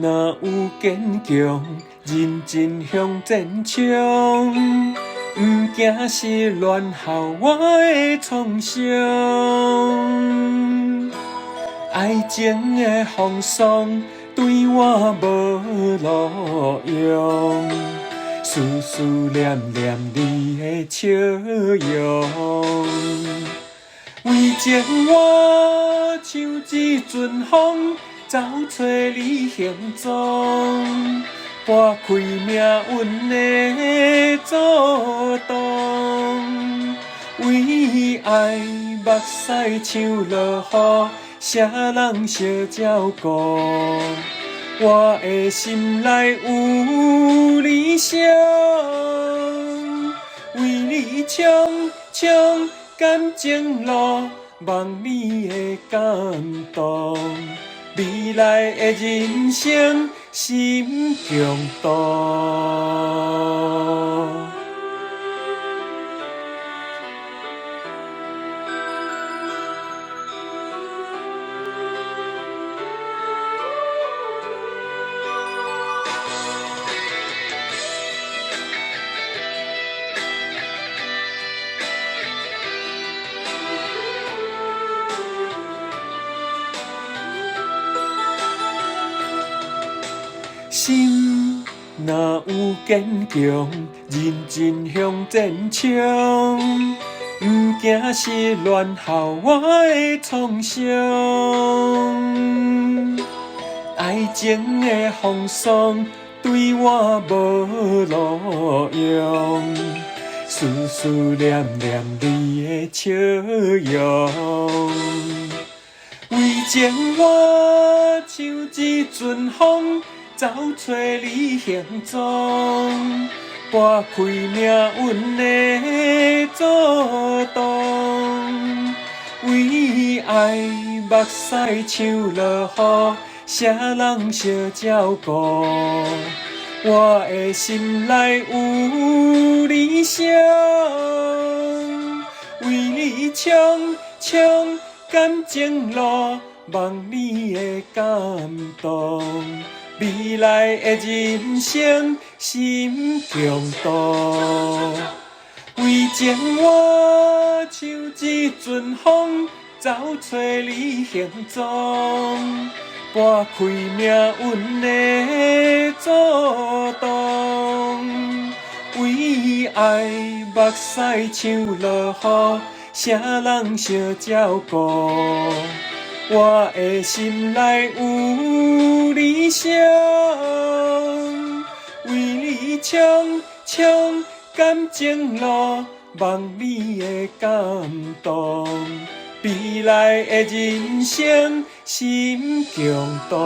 若有坚强，认真向前冲，毋惊失恋后我的创伤。爱情的风霜对我无路用，思思念念你的笑容。为情我像一阵风，走找你行踪，拨开命运的阻挡。为爱目屎像落雨，谁人相照顾？我的心内有理想，为你冲冲感情路，望你的感动。未来的人生心共度。心若有坚强，认真向前冲，毋惊失恋后我的创伤。爱情的风霜对我无路用，思思念念你的笑容。为情我像一阵风，走找你行踪，拨开命运的阻挡。为爱目屎像落雨，谁人相照顾？我的心内有理想，为你冲冲感情路，望你的感动。未来的人生心共度。为情我像一阵风，走找你行踪，拨开命运的阻挡。为爱目屎像落雨，谁人相照顾？我的心内有理想，为你冲冲感情路，望你的感动。未来的人生心共度。